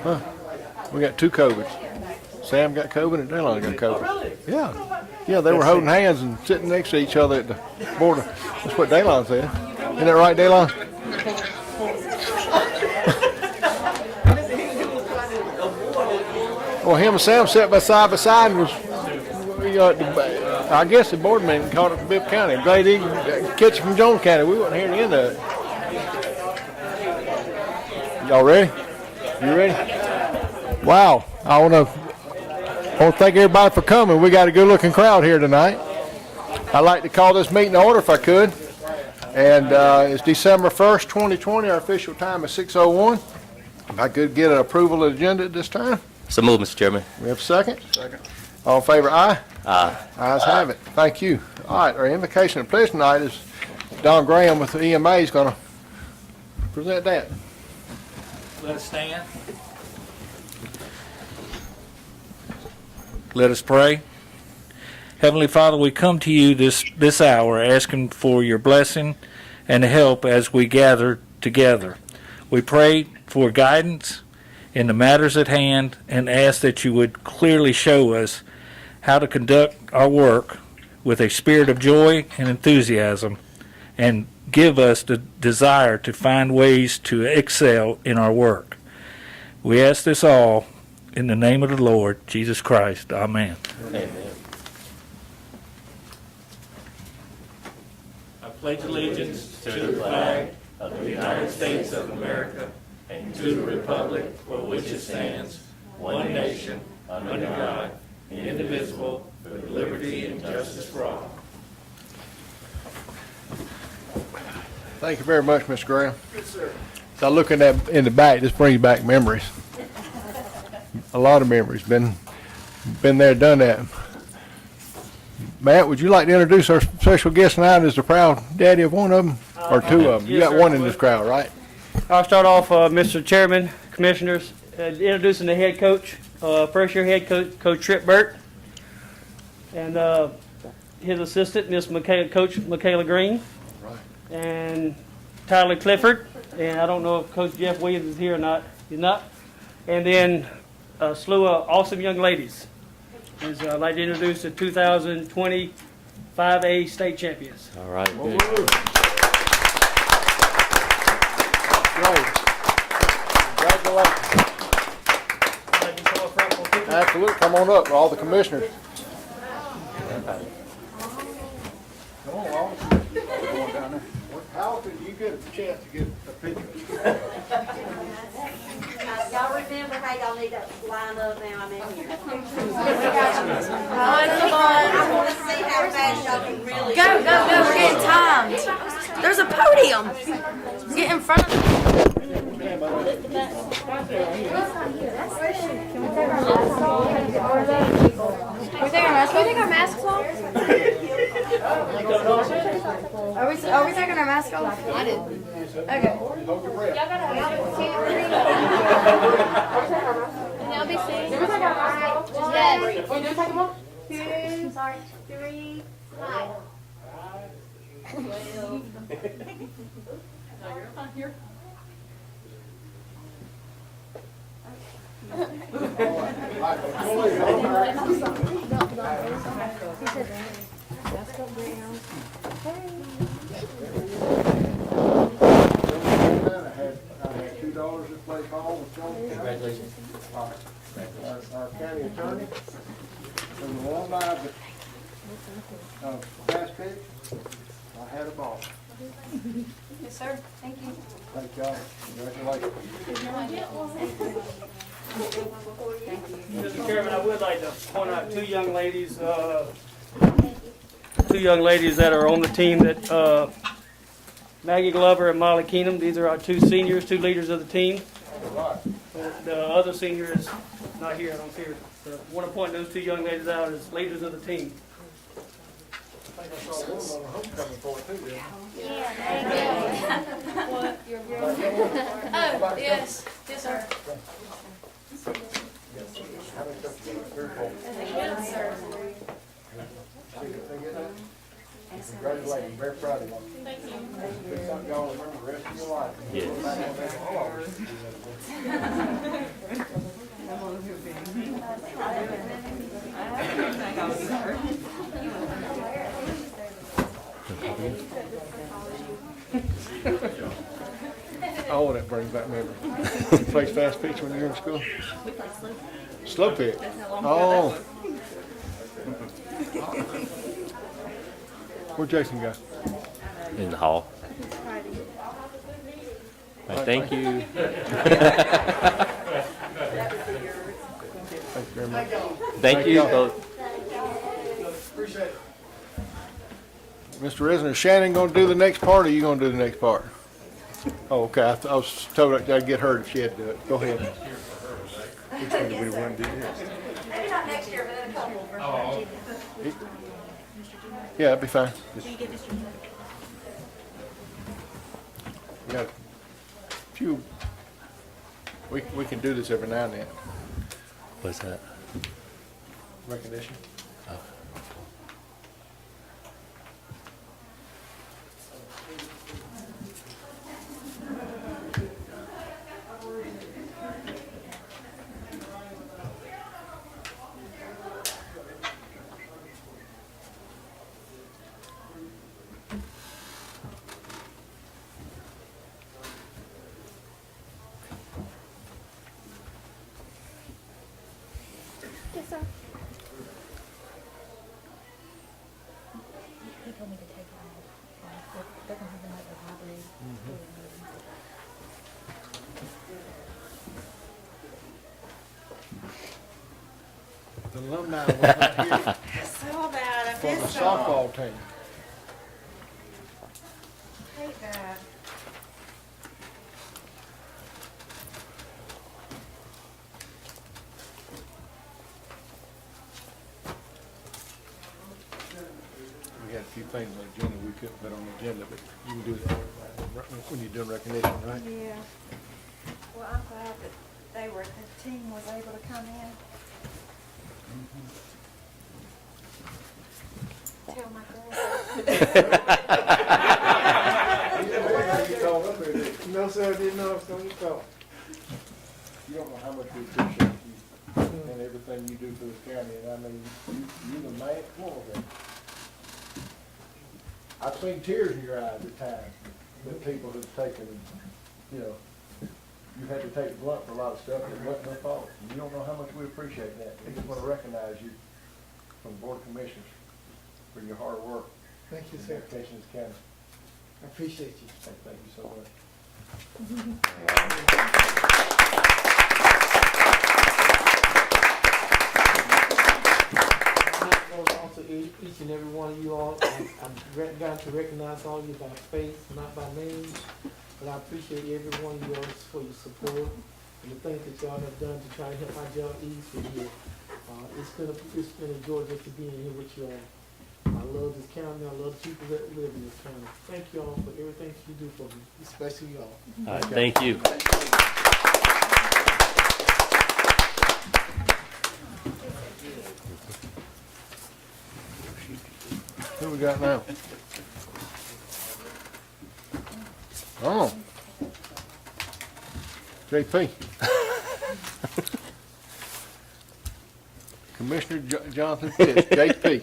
Huh. We got 2 COVIDs. Sam got COVID and Daylon got COVID. Oh, really? Yeah. Yeah, they were holding hands and sitting next to each other at the border. That's what Daylon said. Isn't that right, Daylon? Well, him and Sam sat by side and was, I guess the board meeting caught it from Bibb County. Great Eagle catch it from Jones County. We wasn't hearing the end of it. Y'all ready? You ready? Wow. I want to thank everybody for coming. We got a good-looking crowd here tonight. I'd like to call this meeting to order if I could. And it's December 1st, 2020. Our official time is 6:01. If I could get an approval of the agenda at this time. So move, Mr. Chairman. We have a second? Second. All in favor, aye? Aye. Ayes have it. Thank you. All right, our invocation of pledge tonight is Don Graham with the EMA is going to present that. Let us stand. Let us pray. Heavenly Father, we come to you this hour asking for your blessing and help as we gather together. We pray for guidance in the matters at hand and ask that you would clearly show us how to conduct our work with a spirit of joy and enthusiasm, and give us the desire to find ways to excel in our work. We ask this all in the name of the Lord Jesus Christ. Amen. Amen. I pledge allegiance to the flag of the United States of America and to the republic for which it stands, one nation, under God, indivisible, with liberty and justice for all. Thank you very much, Mr. Graham. Yes, sir. So looking at in the back, this brings back memories. A lot of memories. Been there, done that. Matt, would you like to introduce our special guest tonight as the proud daddy of one of them, or 2 of them? You Yes, got sir. one in this crowd, right? I'll start off, Mr. Chairman, Commissioners, introducing the head coach, first-year head coach, Coach Trip Burt, and his assistant, Coach Michaela Green, and Tyler Clifford, and I don't know if Coach Jeff Williams is here or not. He's not. And then a slew of awesome young ladies. I'd like to introduce the 2020 5A state champions. All right. Good. Great. Congratulations. I'd like to call for a picture. Absolutely. Come on up, all the commissioners. Come on, all. Going down there. How often do you get a chance to get a picture? Y'all remember how y'all need to line up now I'm in here? I want to see how fast y'all can really. Go, we're getting timed. There's a podium. Get in front of Can we take our masks off? Are we taking our masks off? I did. Okay. Hold your breath. And y'all be safe. Yes. 2, 3, 5. I had 2 daughters that played ball with Jones. Congratulations. Our county attorney, from the alumni of Bass Creek, I had a ball. Yes, sir. Thank you. Thank y'all. Congratulations. Mr. Chairman, I would like to point out 2 young ladies, 2 young ladies that are on the team that, Maggie Glover and Molly Keenum. These are our 2 seniors, 2 leaders of the team. The other senior is not here, I don't see her. So I want to point those 2 young ladies out as leaders of the team. I think I saw one on the homecoming for it too, didn't I? Oh, yes. Yes, sir. How many cupcakes? 3 or 4. Yes, sir. See if they get that? Congratulations, very proud of you. Thank you. It's something y'all remember the rest of your life. Oh, that brings back memories. You play fast pitch when you were in school? Slow pitch? Oh. Where'd Jason go? In the hall. Thank you. Thank you very much. Thank you. y'all. Appreciate it. Mr. Resident, is Shannon gonna do the next part, or you gonna do the next part? Oh, okay, I was told I'd get her if she had to do it. Go ahead. Maybe not next year, but in a couple. Yeah, that'd be fine. We got a few, we can do this every now and then. What's that? Recognition. He told me to take it off. They're gonna have another library. The alumni was not here So bad, I for the missed them. softball team. Hate that. We had a few things on the agenda we couldn't put on the agenda, but you can do that when you're doing recognition, right? Yeah. Well, I'm glad that the team was able to come in. Tell my girl. No, sir, I didn't know it was on your call. You don't know how much we appreciate you and everything you do for this county, and I mean, you're the man, come on, man. I've seen tears in your eyes at times, that people have taken, you know, you've had to take it blunt for a lot of stuff that wasn't their fault. And you don't know how much we appreciate that. We just want to recognize you from the Board of Commissioners for your hard work. Thank you, and sir. dedication to this county. I appreciate you. Thank you so much. Also, each and every one of you all, I'm gotten to recognize all of you by face, not by name, but I appreciate every one of you all for your support and the things that y'all have done to try to help my job ease for you. It's been a joy just to be in here with you all. I love this county, I love the people that live in this county. Thank you all for everything you do for me, especially y'all. All right, thank you. Who we got now? Oh. JP. Commissioner Jonathan Pitts, JP.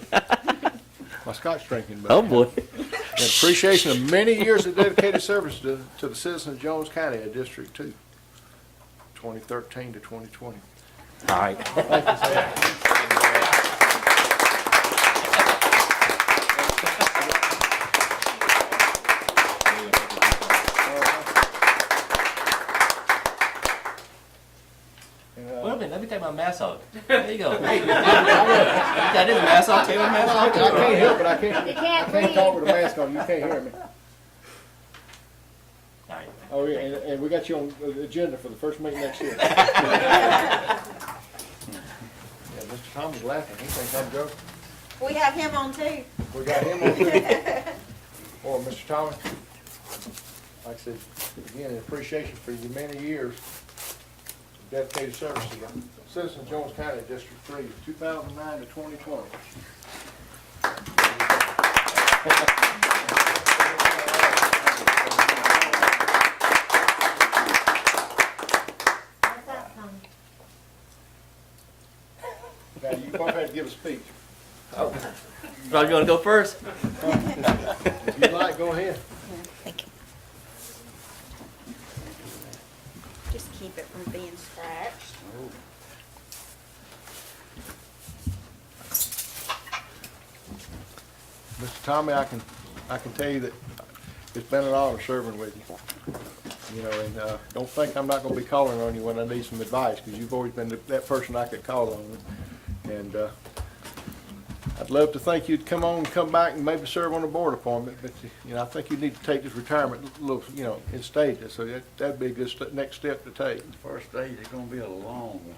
My Scotch drinking buddy. Oh, boy. In appreciation of many years of dedicated service to the citizens of Jones County, District 2, 2013 to 2020. All right. Wait a minute, let me take my mask off. There you go. Hey, that is a mask off. Take my mask I off. can't help it, I can't can't talk with a mask on, you can't hear me. All right. Oh, yeah, and we got you on the agenda for the first meeting next year. Yeah, Mr. Tom is laughing, he thinks I'm joking. We have him on too. We got him on too. Or Mr. Thomas, like I said, again, in appreciation for your many years of dedicated service to the citizens of Jones County, District 3, 2009 to 2020. Now, you both had to give a speech. Roger, you want to go first? If you like, go ahead. Just keep it from being scratched. Mr. Tommy, I can tell you that it's been an honor serving with you. You know, and don't think I'm not gonna be calling on you when I need some advice, because you've always been that person I could call on. And I'd love to think you'd come back and maybe serve on a board appointment, but you know, I think you need to take this retirement a little, you know, in stages. So that'd be a good next step to take. First stage is gonna be a long one.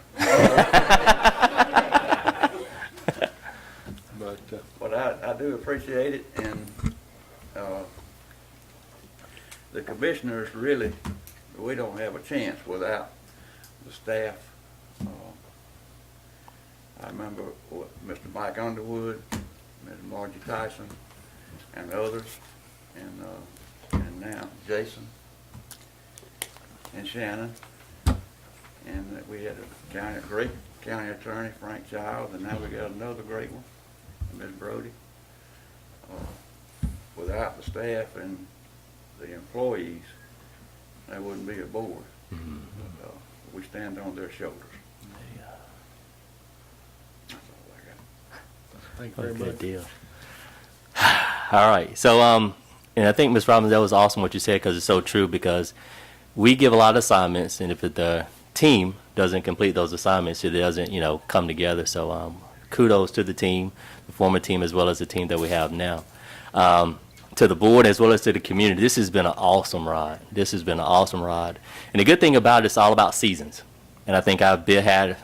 But I do appreciate it, and the commissioners really, we don't have a chance without the staff. I remember Mr. Mike Underwood, Ms. Margie Tyson, and others, and now Jason and Shannon, and we had a great county attorney, Frank Giles, and now we got another great one, Ms. Brody. Without the staff and the employees, there wouldn't be a board. We stand on their shoulders. That's all I got. Thank you very much. Good deal. All right. So, and I think, Ms. Robbins, that was awesome what you said, because it's so true, because we give a lot of assignments, and if the team doesn't complete those assignments, it doesn't, you know, come together. So kudos to the team, the former team, as well as the team that we have now. To the board as well as to the community, this has been an awesome ride. This has been an awesome ride. And the good thing about it, it's all about seasons. And I think I've had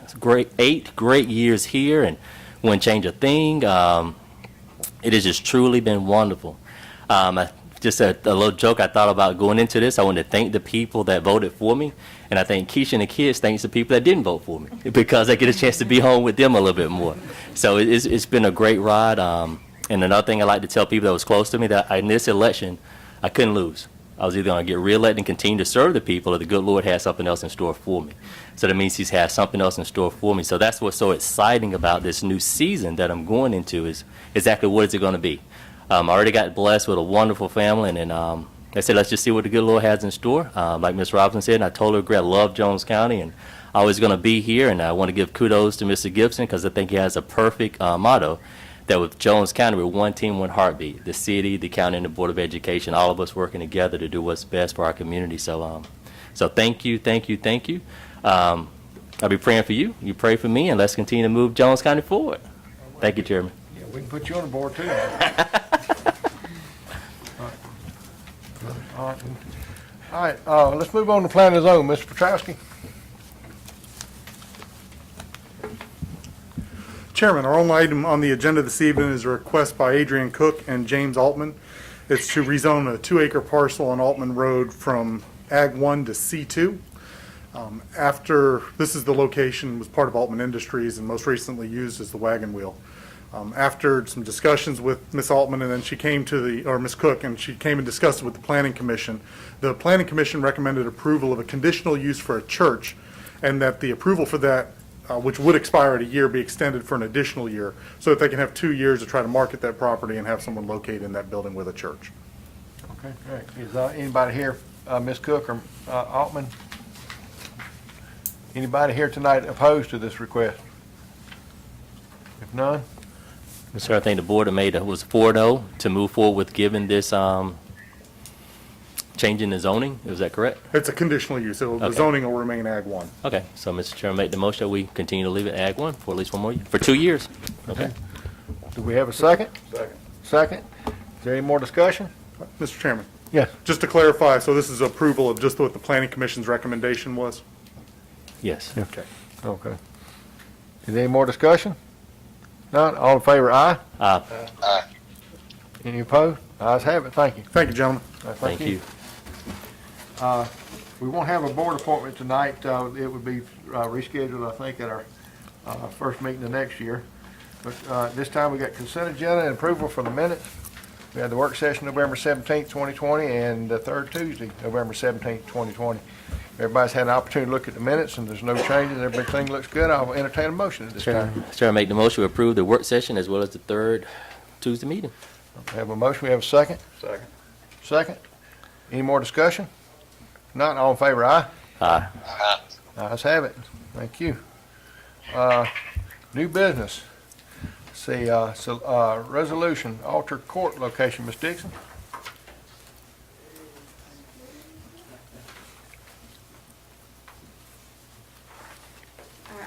8 great years here and wouldn't change a thing. It has just truly been wonderful. Just a little joke I thought about going into this. I want to thank the people that voted for me. And I think Keisha and the kids thanks the people that didn't vote for me, because I get a chance to be home with them a little bit more. So it's been a great ride. And another thing I like to tell people that was close to me, that in this election, I couldn't lose. I was either going to get reelected and continue to serve the people, or the good Lord has something else in store for me. So that means He's had something else in store for me. So that's what's so exciting about this new season that I'm going into, is exactly what is it going to be. I already got blessed with a wonderful family, and I said, let's just see what the good Lord has in store. Like Ms. Robinson said, and I told her, I love Jones County, and I was going to be here, and I want to give kudos to Mr. Gibson, because I think he has a perfect motto, that with Jones County, we're one team, one heartbeat. The city, the county, and the Board of Education, all of us working together to do what's best for our community. So, so thank you, thank you, thank you. I'll be praying for you. You pray for me, and let's continue to move Jones County forward. Thank you, Chairman. Yeah, we can put you on the board too. All right. Let's move on to planning zone. Mr. Petrowski. Chairman, our only item on the agenda this evening is a request by Adrian Cook and James Altman. It's to rezone a 2-acre parcel on Altman Road from Ag 1 to C2. This is the location, was part of Altman Industries and most recently used as the wagon wheel. After some discussions with Ms. Altman, and then she came to or Ms. Cook, and she came and discussed it with the Planning Commission. The Planning Commission recommended approval of a conditional use for a church, and that the approval for that, which would expire at a year, be extended for an additional year, so that they can have 2 years to try to market that property and have someone located in that building with a church. Okay, great. Is anybody here, Ms. Cook or Altman? Anybody here tonight opposed to this request? If none? Sir, I think the board was 4-0 to move forward with giving this changing the zoning. Is that correct? It's a conditional use, so the Okay. zoning will remain Ag 1. Okay. So, Mr. Chairman, make the motion that we continue to leave it Ag 1 for at least 1 more year, for 2 years. Okay. Do we have a second? Second. Second. Is there any more discussion? Mr. Chairman, Yes. just to clarify, so this is approval of just what the Planning Commission's recommendation was? Yes. Okay. Okay. Is there any more discussion? None? All in favor, aye? Any opposed? Ayes have it. Thank you. Thank you, gentlemen. Thank you. We won't have a board appointment tonight. It would be rescheduled, I think, at our first meeting the next year. But this time we got consent agenda and approval for the minutes. We had the work session November 17th, 2020, and the third Tuesday, November 17th, 2020. Everybody's had an opportunity to look at the minutes, and there's no changes. Everything looks good. I'll entertain a motion at this time. Mr. Chairman, make the motion to approve the work session as well as the third Tuesday meeting. We have a motion. We have a second. Second. Second. Any more discussion? Not all in favor, aye? Aye. Ayes have it. Thank you. New business. See, resolution, alter court location. Ms. Dixon?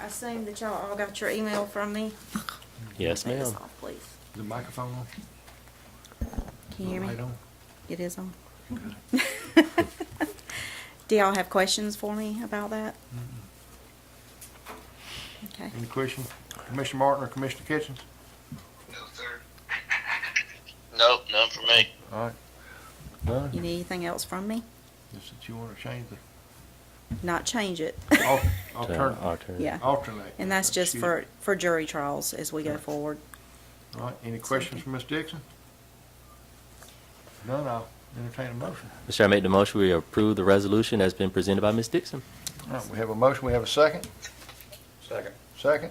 I assume that y'all all got your email from me. Yes, Take this ma'am. off, please. The microphone on? Can you hear me? Light on? It is on. Do y'all have questions for me about that? Okay. Any question? Commissioner Martin or Commissioner Kitchens? No, sir. Nope, none for me. All right. None? You need anything else from me? Just that you want to change the Not change it. alternate. Yeah. Alternate. And that's just Excuse for jury trials as we go forward. me. All right. Any questions for Ms. Dixon? None. I'll entertain a motion. Mr. Chairman, make the motion we approve the resolution as been presented by Ms. Dixon. All right. We have a motion. We have a second. Second. Second.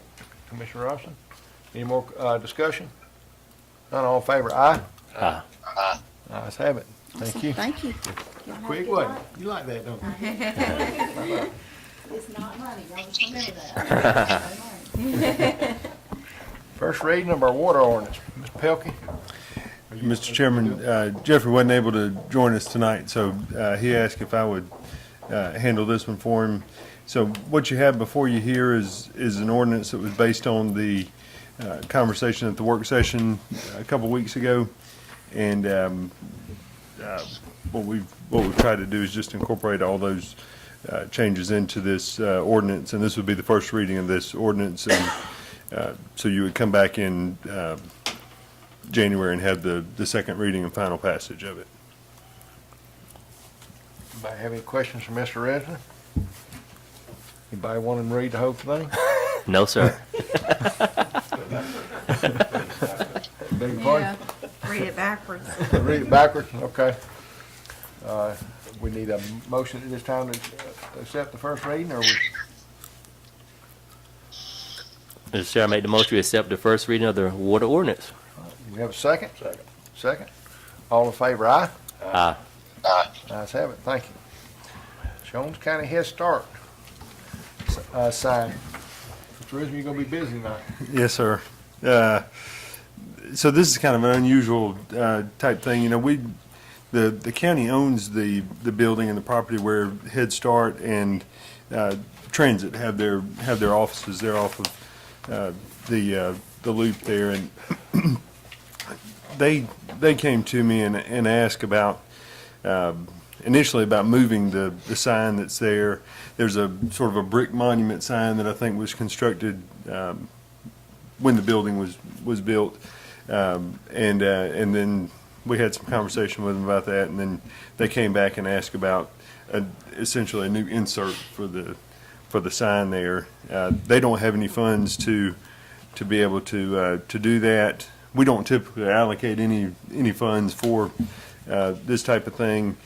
Commissioner Robinson. Any more discussion? None. All in favor, aye? Aye. Ayes have it. Thank you. Thank you. Y'all have a Quick, good what? night. You like that, don't you? It's not money, y'all just remember that. First reading of our water ordinance. Ms. Pelkey? Mr. Chairman, Jeffrey wasn't able to join us tonight, so he asked if I would handle this one for him. So what you have before you here is an ordinance that was based on the conversation at the work session a couple weeks ago. And what we've tried to do is just incorporate all those changes into this ordinance, and this would be the first reading of this ordinance. And so you would come back in January and have the second reading and final passage of it. Anybody have any questions for Mr. Resner? Anybody want him to read the whole thing? No, sir. Beg your pardon? Read it backwards. Read it backwards, okay. We need a motion at this time to accept the first reading, or we? Mr. Chairman, make the motion we accept the first reading of the water ordinance. We have a second? Second. Second. All in favor, aye? Aye. Ayes have it, thank you. Jones County Head Start sign. Mr. Risner, you're gonna be busy tonight. Yes, sir. So this is kind of an unusual type thing. You know, the county owns the building and the property where Head Start and Transit have their offices there off of the loop there, and they came to me and asked about initially about moving the sign that's there. There's a sort of a brick monument sign that I think was constructed when the building was built, and then we had some conversation with them about that, and then they came back and asked about essentially a new insert for the sign there. They don't have any funds to be able to do that. We don't typically allocate any funds for this type of thing.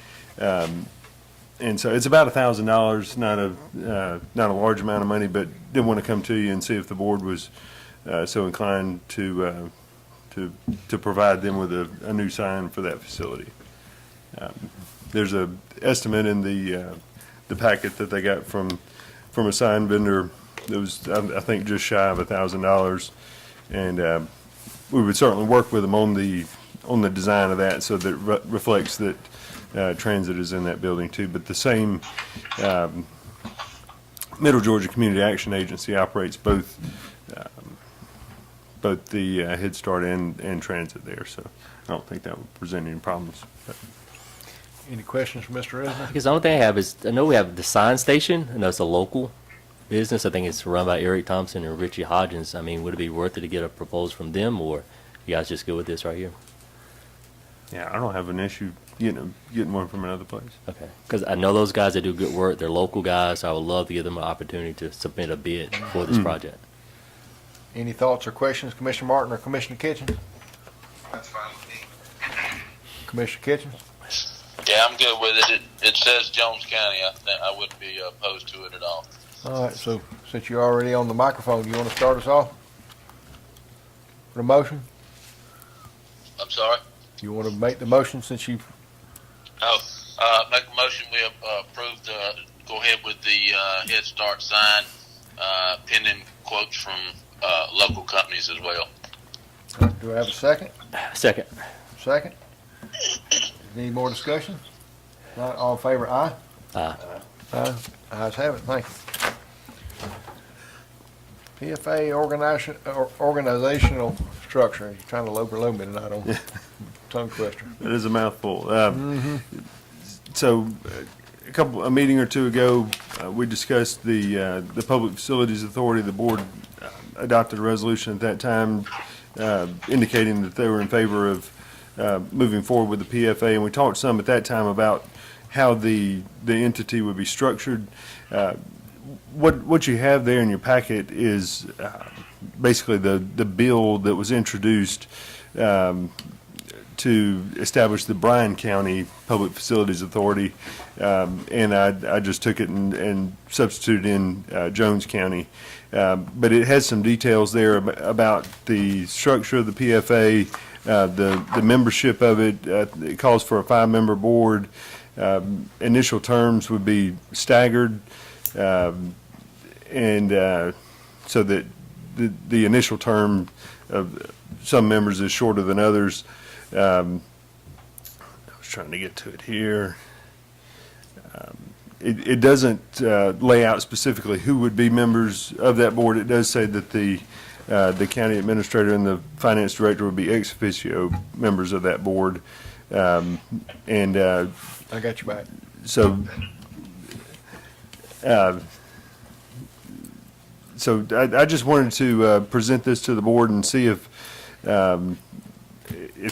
And so it's about $1,000, not a large amount of money, but did want to come to you and see if the board was so inclined to provide them with a new sign for that facility. There's a estimate in the packet that they got from a sign vendor that was, I think, just shy of $1,000, and we would certainly work with them on the design of that so that it reflects that Transit is in that building too. But the same Middle Georgia Community Action Agency operates both the Head Start and Transit there, so I don't think that would present any problems. But Any questions for Mr. Resner? Because the only thing I have is, I know we have the sign station, and that's a local business. I think it's run by Eric Thompson and Richie Hodgins. I mean, would it be worth it to get a proposal from them, or you guys just go with this right here? yeah, I don't have an issue getting one from another place. Okay. Because I know those guys that do good work. They're local guys, so I would love to give them an opportunity to submit a bid for this project. Any thoughts or questions, Commissioner Martin or Commissioner Kitchen? That's fine with me. Commissioner Kitchens? Yeah, I'm good with it. It says Jones County. I wouldn't be opposed to it at all. All right, so since you're already on the microphone, you want to start us off? With a motion? I'm sorry? You want to make the motion since you, Make a motion, we approve go ahead with the Head Start sign, pending quotes from local companies as well. do I have a second? Second. Second? Any more discussion? Not all in favor, aye? Aye. Aye. Ayes have it, thank you. PFA organizational structure. You're trying to overload me tonight on tongue twister. That is a mouthful. So, a meeting or two ago, we discussed the Public Facilities Authority. The board adopted a resolution at that time indicating that they were in favor of moving forward with the PFA, and we talked some at that time about how the entity would be structured. What you have there in your packet is basically the bill that was introduced to establish the Bryan County Public Facilities Authority, and I just took it and substituted in Jones County. But it has some details there about the structure of the PFA, the membership of it. It calls for a 5-member board. Initial terms would be staggered, and so that the initial term of some members is shorter than others. I was trying to get to it here. It doesn't lay out specifically who would be members of that board. It does say that the county administrator and the finance director would be ex officio members of that board. And I got you back. so I just wanted to present this to the board and see if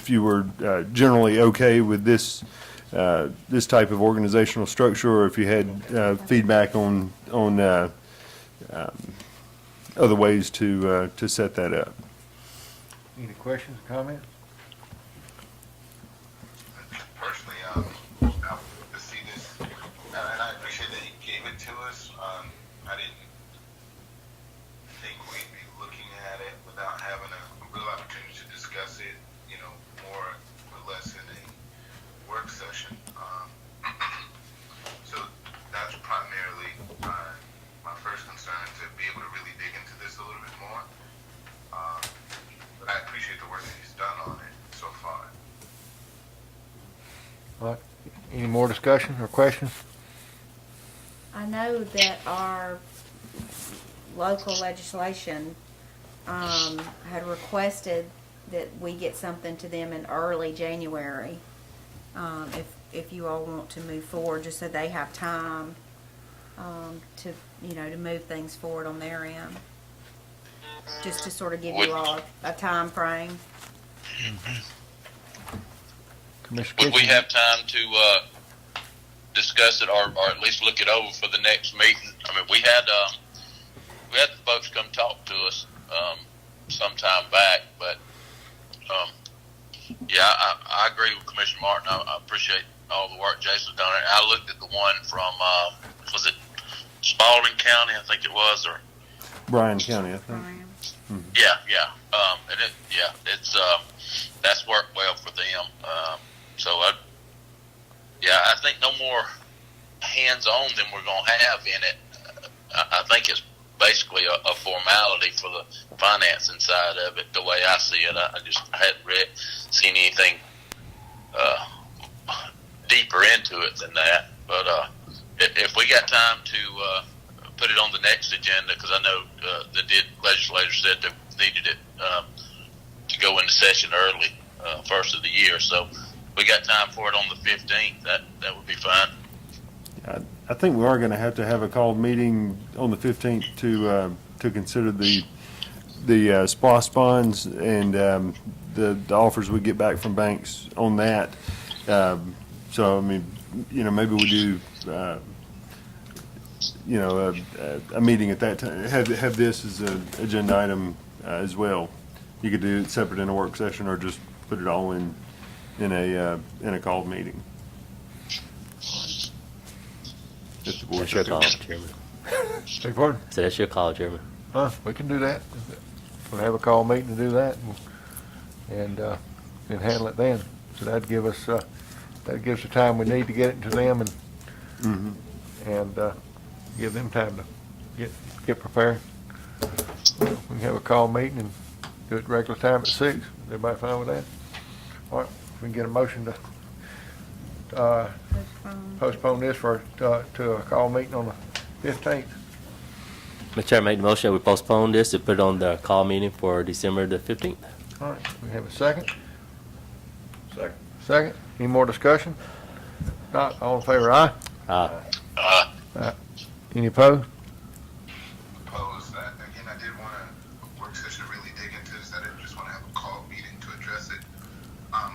you were generally okay with this type of organizational structure, or if you had feedback on other ways to set that up. Any questions, comments? Personally, I to see this, and I appreciate that he gave it to us. I didn't think we'd be looking at it without having a real opportunity to discuss it, more or less in a work session. So that's primarily my first concern, to be able to really dig into this a little bit more. But I appreciate the work that he's done on it so far. All right. Any more discussion or questions? I know that our local legislation had requested that we get something to them in early January, if you all want to move forward, just so they have time to move things forward on their end. Just to sort of give you all a time frame. Commissioner Would we Kitchen? have time to discuss it, or at least look it over for the next meeting? I mean, we had the folks come talk to us sometime back, but yeah, I agree with Commissioner Martin. I appreciate all the work Jason's done. I looked at the one from was it Spalding County, I think it was, or Bryan County, I think. yeah, and it's that's worked well for them. So I think no more hands-on than we're gonna have in it. I think it's basically a formality for the financing side of it, the way I see it. I hadn't seen anything deeper into it than that. But if we got time to put it on the next agenda, because I know the legislators said they needed it to go into session early, first of the year. So we got time for it on the 15th. That would be fine. I think we are going to have a called meeting on the 15th to consider the SPOS bonds and the offers we get back from banks on that. So I mean, maybe we do a meeting at that time. Have this as an agenda item as well. You could do it separate in a work session, or just put it all in in a called meeting. If the board That's your so call, chooses. Chairman. Beg pardon? So that's your call, Chairman. We can do that. We'll have a call meeting to do that and handle it then. So that'd give us, that gives the time we need to get it to them Mhm. and give them time to get prepared. We can have a call meeting and do it regular time at 6. Everybody fine with that? All right, we can get a motion to postpone this to a call meeting on the 15th. Mr. Chairman, make the motion that we postpone this to put it on the call meeting for December the 15th. All right, we have a second? Second. Second. Any more discussion? Not, all in favor, aye? Any opposed? Opposed. Again, I did want a work session to really dig into this. I didn't just want to have a call meeting to address it.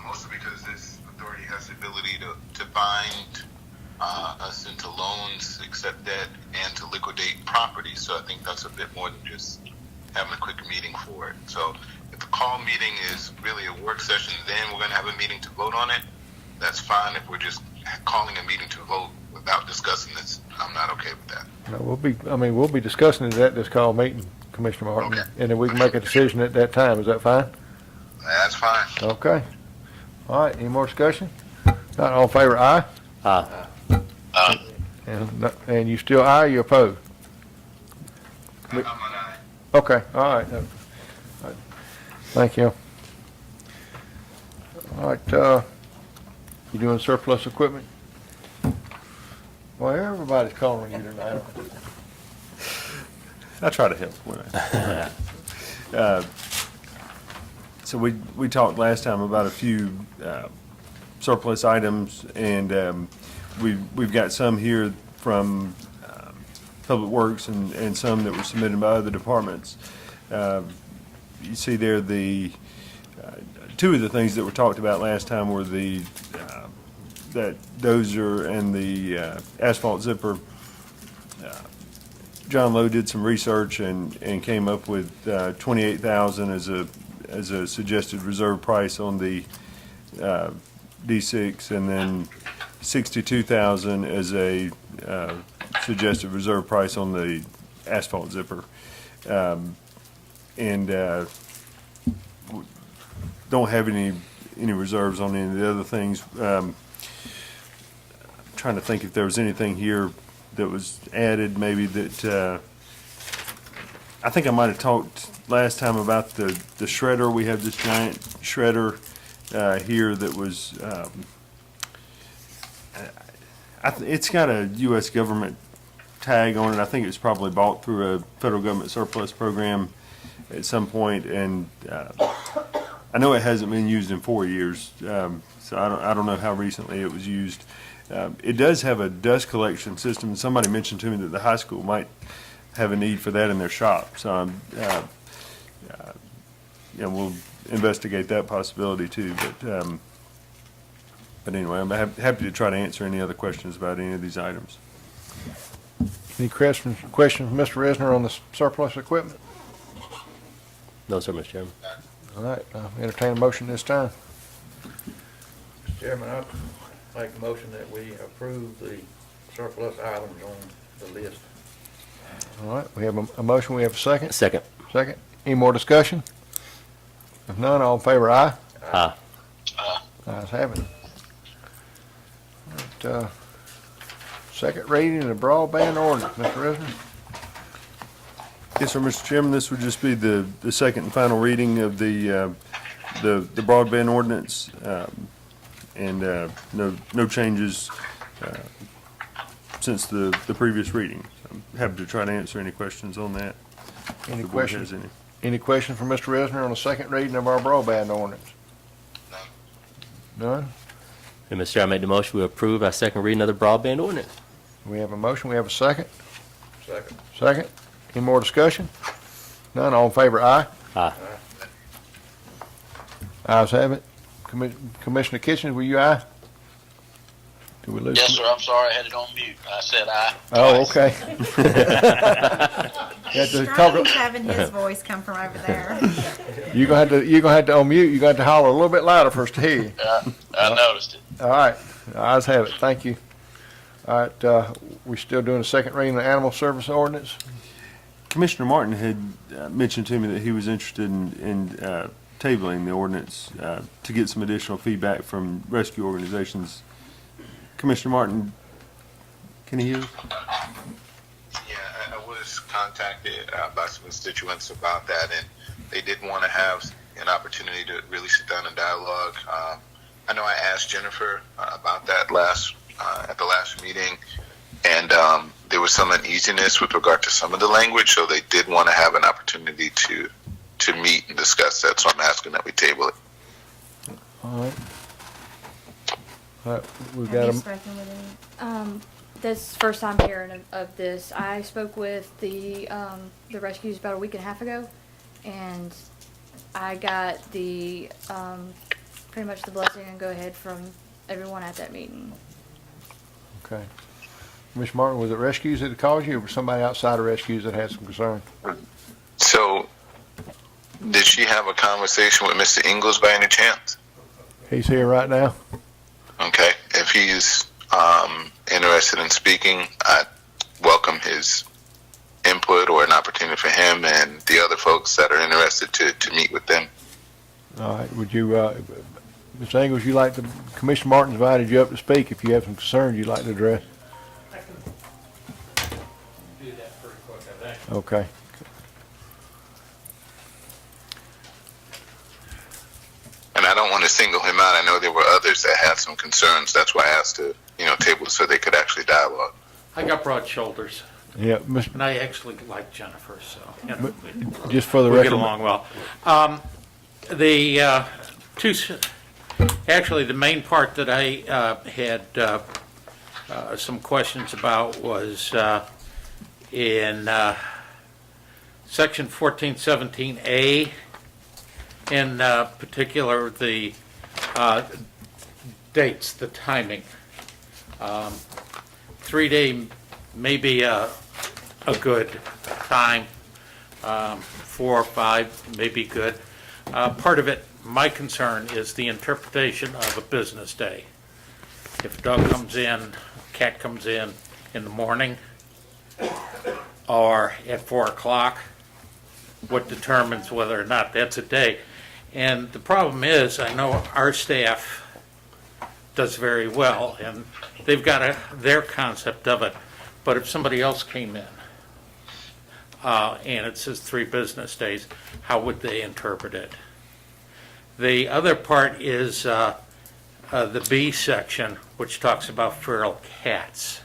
Mostly because this authority has the ability to bind us into loans, accept debt, and to liquidate property. So I think that's a bit more than just having a quick meeting for it. So if the call meeting is really a work session, then we're going to have a meeting to vote on it. That's fine. If we're just calling a meeting to vote without discussing this, I'm not okay with that. No, we'll be discussing it at this call meeting, Commissioner Martin. Okay. And then we can make a decision at that time. Is that fine? That's fine. Okay. All right, any more discussion? Not all in favor, aye? And you still aye, or you opposed? I'm an aye. Okay, all right. Thank you. All right, you doing surplus equipment? Well, everybody's calling you tonight. I try to help when I. So we talked last time about a few surplus items, and we've got some here from Public Works and some that were submitted by other departments. You see there the two of the things that were talked about last time were the that dozer and the asphalt zipper. John Lowe did some research and came up with $28,000 as a suggested reserve price on the D6, and then $62,000 as a suggested reserve price on the asphalt zipper. And don't have any reserves on any of the other things. Trying to think if there was anything here that was added, maybe that I think I might have talked last time about the shredder. We have this giant shredder here that was it's got a U.S. government tag on it. I think it was probably bought through a federal government surplus program at some point, and I know it hasn't been used in 4 years, so I don't know how recently it was used. It does have a dust collection system, and somebody mentioned to me that the high school might have a need for that in their shop. So we'll investigate that possibility too. But anyway, I'm happy to try to answer any other questions about any of these items. Any questions from Mr. Resner on the surplus equipment? No, sir, Mr. Chairman. All right, entertain a motion this time. Mr. Chairman, I make a motion that we approve the surplus items on the list. All right, we have a motion, we have a second? Second. Second. Any more discussion? If none, all in favor, aye? Aye. Ayes have it. All right, second reading of the broadband ordinance, Mr. Resner. Yes, sir, Mr. Chairman, this would just be the second and final reading of the broadband ordinance, and no changes since the previous reading. I'm happy to try to answer any questions on that. Any if the board questions? has any. Any questions from Mr. Resner on the second reading of our broadband ordinance? None? And Mr. Chairman, I make the motion we approve our second reading of the broadband ordinance. We have a motion, we have a second? Second. Second. Any more discussion? None, all in favor, aye? Aye. Ayes have it. Commissioner Kitchens, were you aye? Did we lose? Yes, sir. I'm sorry. I had it on mute. I said aye. Oh, okay. You have to talk- Strange having his voice come from over there. You're gonna have to unmute. You're gonna have to holler a little bit louder for us to hear you. I noticed it. All right, ayes have it, thank you. All right, we still doing a second reading of the animal service ordinance? Commissioner Martin had mentioned to me that he was interested in tabling the ordinance to get some additional feedback from rescue organizations. Commissioner Martin, can you hear us? Yeah, I was contacted by some constituents about that, and they did want to have an opportunity to really sit down and dialogue. I know I asked Jennifer about that at the last meeting, and there was some uneasiness with regard to some of the language, so they did want to have an opportunity to meet and discuss that. So I'm asking that we table it. All right. All right, we've Have you got spoken with any? This is the first time hearing of this. I spoke with the rescues about a week and a half ago, and I got the pretty much the blessing and go ahead from everyone at that meeting. Okay. Ms. Martin, was it rescues that called you, or was somebody outside of rescues that had some concern? So, did she have a conversation with Mr. Ingles by any chance? He's here right now. Okay. If he's interested in speaking, I welcome his input or an opportunity for him and the other folks that are interested to meet with them. All right, would you, Ms. Ingles, Commissioner Martin's invited you up to speak if you have some concerns you'd like to address. I can do that pretty quick, I think. Okay. And I don't want to single him out. I know there were others that had some concerns. That's why I asked to, table so they could actually dialogue. I got broad shoulders, Yeah, and I actually like Jennifer, so, just for the we record. get along well. Actually, the main part that I had some questions about was in section 1417A, in particular the dates, the timing. 3-day may be a good time. 4 or 5 may be good. Part of it, my concern, is the interpretation of a business day. If a dog comes in, a cat comes in the morning, or at 4 o'clock, what determines whether or not that's a day? And the problem is, I know our staff does very well, and they've got their concept of it. But if somebody else came in, and it says 3 business days, how would they interpret it? The other part is the B section, which talks about feral cats.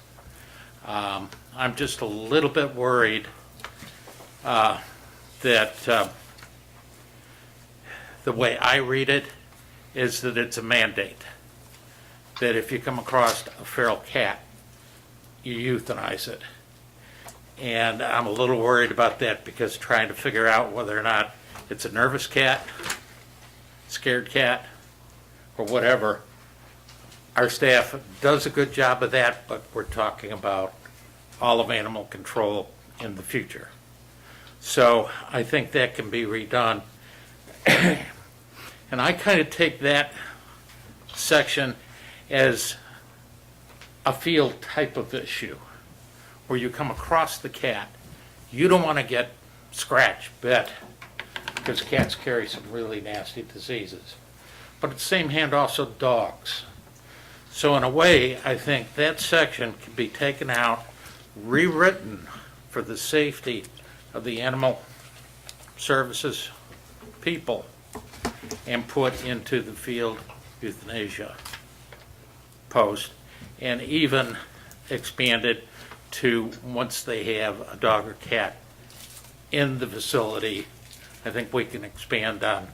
I'm just a little bit worried that the way I read it is that it's a mandate, that if you come across a feral cat, you euthanize it. And I'm a little worried about that, because trying to figure out whether or not it's a nervous cat, scared cat, or whatever. Our staff does a good job of that, but we're talking about all of animal control in the future. So I think that can be redone. And I kind of take that section as a field type of issue, where you come across the cat, you don't want to get scratched, bit, because cats carry some really nasty diseases. But at the same hand, also dogs. So in a way, I think that section can be taken out, rewritten for the safety of the animal services people, and put into the field euthanasia post, and even expanded to once they have a dog or cat in the facility. I think we can expand on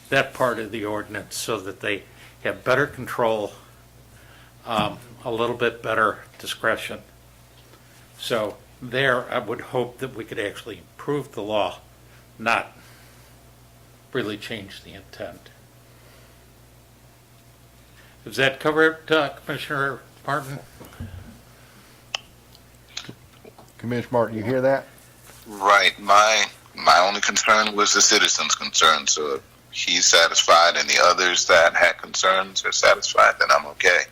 that part of the ordinance so that they have better control, a little bit better discretion. So there, I would hope that we could actually improve the law, not really change the intent. Does that cover it, Commissioner Martin? Commissioner Martin, you hear that? Right. My only concern was the citizens' concern. So he's satisfied and the others that had concerns are satisfied, then I'm okay.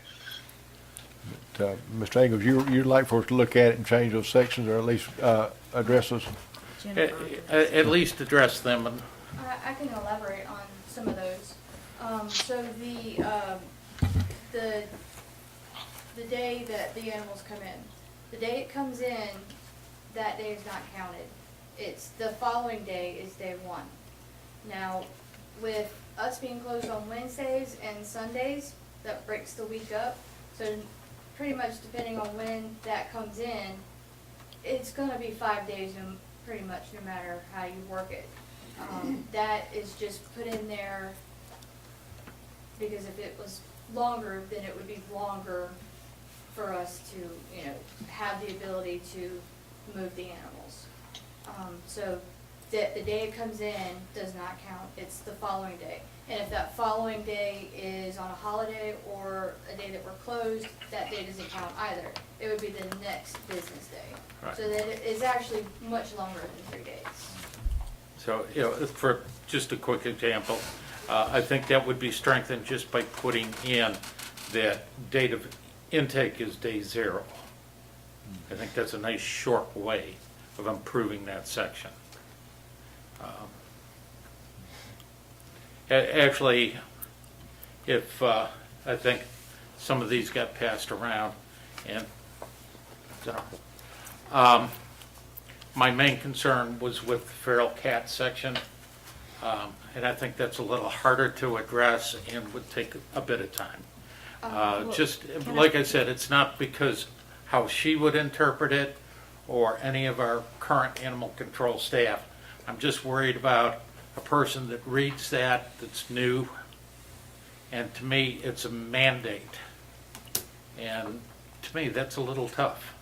Mr. Ingles, you'd like for us to look at it and change those sections, or at least address those? At least address them. And I can elaborate on some of those. So the day that the animals come in, the day it comes in, that day is not counted. It's the following day is day one. Now, with us being closed on Wednesdays and Sundays, that breaks the week up. So pretty much depending on when that comes in, it's gonna be 5 days, pretty much no matter how you work it. That is just put in there because if it was longer, then it would be longer for us to, you know, have the ability to move the animals. So the day it comes in does not count, it's the following day. And if that following day is on a holiday or a day that we're closed, that day doesn't count either. It would be the next business day. Right. So that it is actually much longer than 3 days. so, for just a quick example, I think that would be strengthened just by putting in that date of intake is day 0. I think that's a nice short way of improving that section. Actually, if I think some of these got passed around, and my main concern was with the feral cat section, and I think that's a little harder to address and would take a bit of time. Just like I said, it's not because how she would interpret it or any of our current animal control staff. I'm just worried about a person that reads that's new, and to me, it's a mandate. And to me, that's a little tough.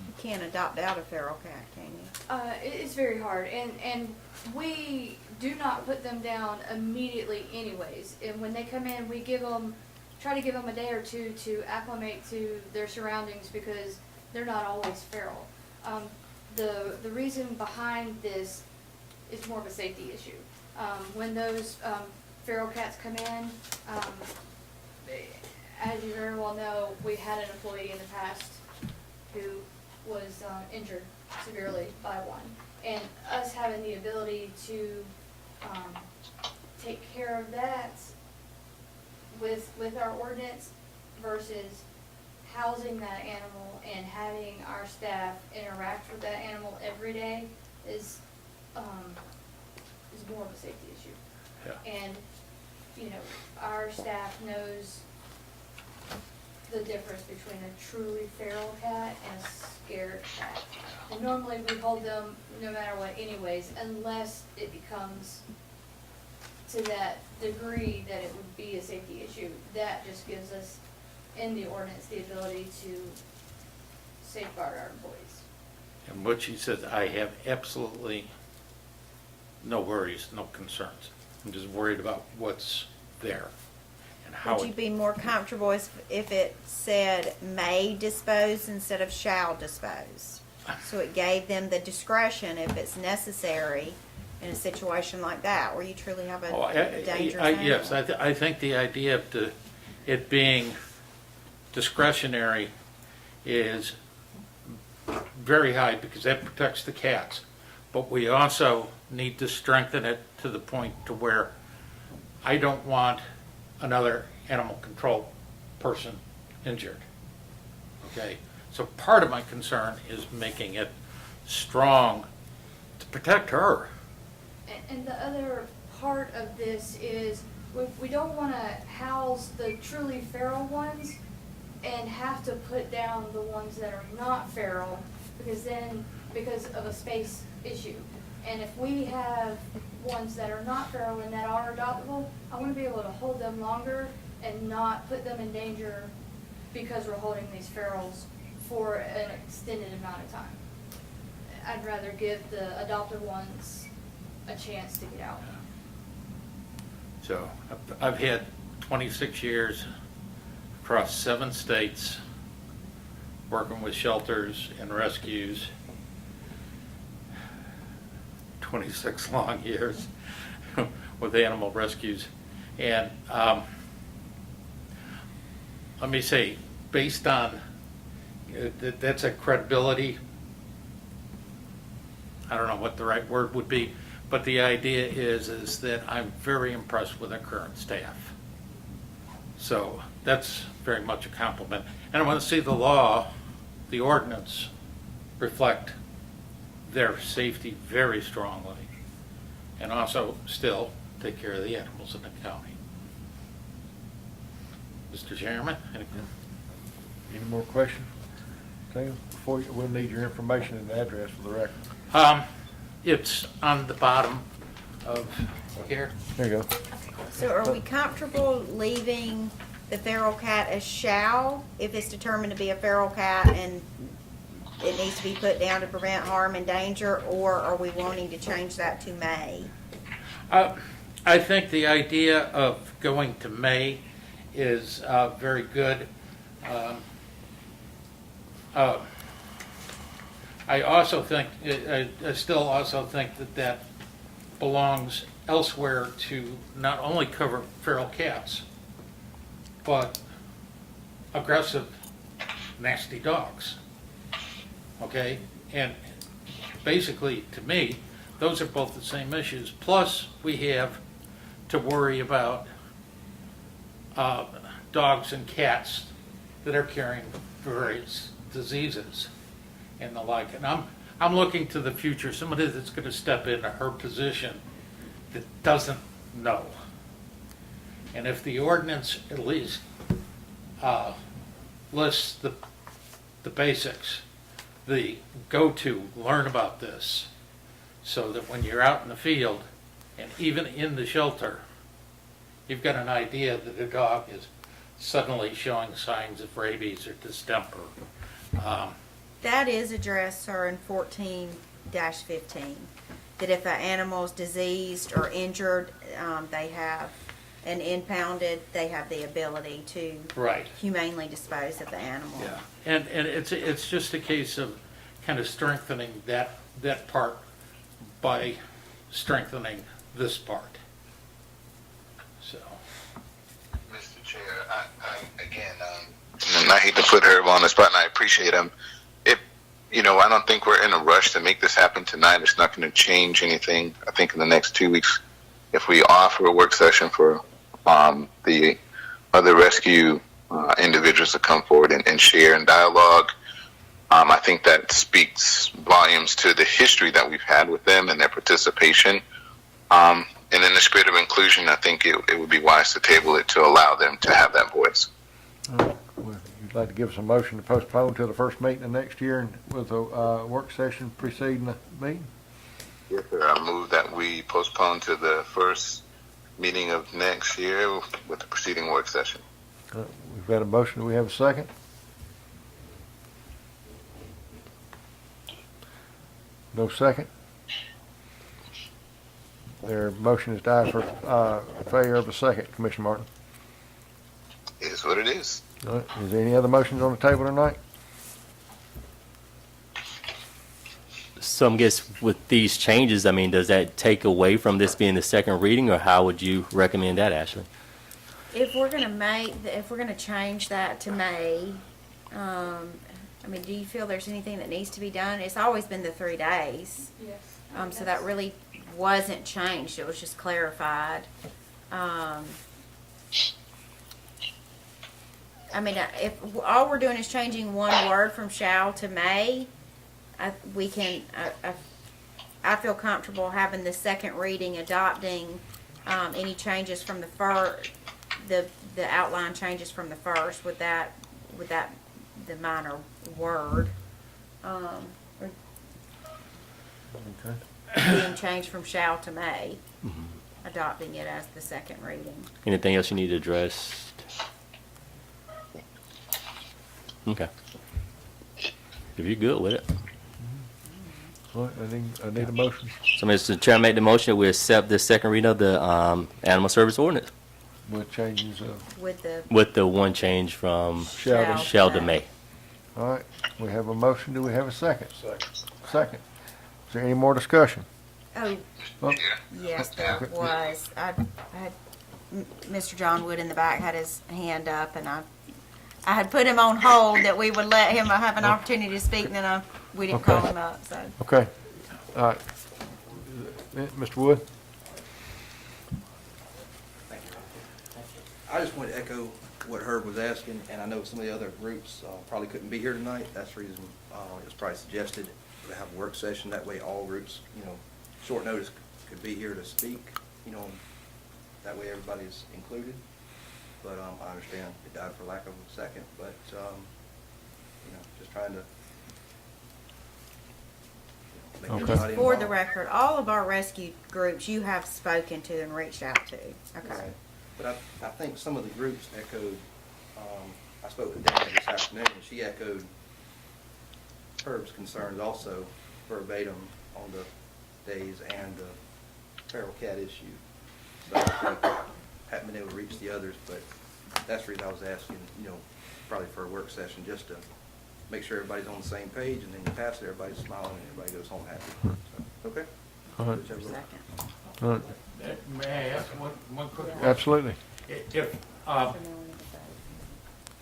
You can't adopt out a feral cat, can you? It's very hard, and we do not put them down immediately anyways. And when they come in, we try to give them a day or two to acclimate to their surroundings because they're not always feral. The reason behind this is more of a safety issue. When those feral cats come in, as you very well know, we had an employee in the past who was injured severely by one. And us having the ability to take care of that with our ordinance versus housing that animal and having our staff interact with that animal every day is more of a safety issue. Yeah. And, you know, our staff knows the difference between a truly feral cat and a scared cat. And normally we hold them no matter what anyways, unless it becomes to that degree that it would be a safety issue. That just gives us, in the ordinance, the ability to safeguard our employees. And what she said, I have absolutely no worries, no concerns. I'm just worried about what's there and how Would you be more comfortable if it said may dispose instead of shall dispose? So it gave them the discretion if it's necessary in a situation like that, where you truly have a dangerous animal. Yes, I think the idea of it being discretionary is very high because that protects the cats. But we also need to strengthen it to the point to where I don't want another animal control person injured. Okay? So part of my concern is making it strong to protect her. And the other part of this is we don't want to house the truly feral ones and have to put down the ones that are not feral because of a space issue. And if we have ones that are not feral and that are adoptable, I want to be able to hold them longer and not put them in danger because we're holding these ferals for an extended amount of time. I'd rather give the adopted ones a chance to get out. So I've had 26 years across 7 states working with shelters and rescues. 26 long years with animal rescues. And let me say, based on, that's a credibility, I don't know what the right word would be, but the idea is that I'm very impressed with our current staff. So that's very much a compliment. And I want to see the law, the ordinance, reflect their safety very strongly. And also still take care of the animals in the county. Mr. Chairman, Any more questions? Okay, before you, we'll need your information and address for the record. it's on the bottom of here. There you go. So are we comfortable leaving the feral cat as shall, if it's determined to be a feral cat and it needs to be put down to prevent harm and danger, or are we wanting to change that to may? I think the idea of going to May is very good. I also think, I still also think that belongs elsewhere to not only cover feral cats, but aggressive, nasty dogs. Okay? And basically, to me, those are both the same issues. Plus, we have to worry about dogs and cats that are carrying various diseases and the like. And I'm looking to the future, somebody that's going to step into her position that doesn't know. And if the ordinance at least lists the basics, the go-to, learn about this, so that when you're out in the field and even in the shelter, you've got an idea that a dog is suddenly showing signs of rabies or distemper. That is addressed, sir, in 14-15, that if an animal is diseased or injured, they have, and impounded, they have the ability to Right. humanely dispose of the animal. Yeah, and it's just a case of kind of strengthening that part by strengthening this part. So, Mr. Chair, I again, and I hate to put Herb on the spot, and I appreciate him. I don't think we're in a rush to make this happen tonight. It's not going to change anything. I think in the next 2 weeks, if we offer a work session for the other rescue individuals to come forward and share and dialogue, I think that speaks volumes to the history that we've had with them and their participation. And in the spirit of inclusion, I think it would be wise to table it to allow them to have that voice. You'd like to give us a motion to postpone till the first meeting of next year and with a work session preceding the meeting? Yes, sir. I move that we postpone to the first meeting of next year with the preceding work session. We've got a motion. Do we have a second? No second? Their motion is died for failure of a second, Commissioner Martin. It is what it is. All right. Is there any other motions on the table tonight? So I guess with these changes, I mean, does that take away from this being the second reading, or how would you recommend that, Ashley? If we're gonna change that to May, I mean, do you feel there's anything that needs to be done? It's always been the 3 days. Yes. So that really wasn't changed, it was just clarified. I mean, if all we're doing is changing one word from shall to may, I feel comfortable having the second reading, adopting any changes from the outline changes from the first with that the minor word being changed from shall to may, adopting it as the second reading. Anything else you need addressed? Okay. If you're good with it. All right, I need a motion. So, Mr. Chairman, make the motion that we accept this second reading of the animal service ordinance With changes of, with the one change from shall to may. all right, we have a motion. Do we have a second? Second. Is there any more discussion? Oh, Well, yes, there was. I had, Mr. John Wood in the back had his hand up, and I had put him on hold that we would let him have an opportunity to speak, and then we didn't call him up, so. Okay. All right. Mr. Wood? I just wanted to echo what Herb was asking, and I know some of the other groups probably couldn't be here tonight. That's the reason it was probably suggested to have a work session. That way all groups, short notice could be here to speak, that way everybody's included. But I understand it died for lack of a second, but, just trying to make Okay. everybody For the involved. record, all of our rescue groups you have spoken to and reached out to. Okay. Right. But I think some of the groups echoed, I spoke with Dana this afternoon, and she echoed Herb's concerns also verbatim on the days and the feral cat issue. So I think haven't been able to reach the others, but that's the reason I was asking, probably for a work session, just to make sure everybody's on the same page, and then you pass it, everybody's smiling, and everybody goes home happy. So, okay? All right. Whichever one. All right. May I ask one quick question? Absolutely. If,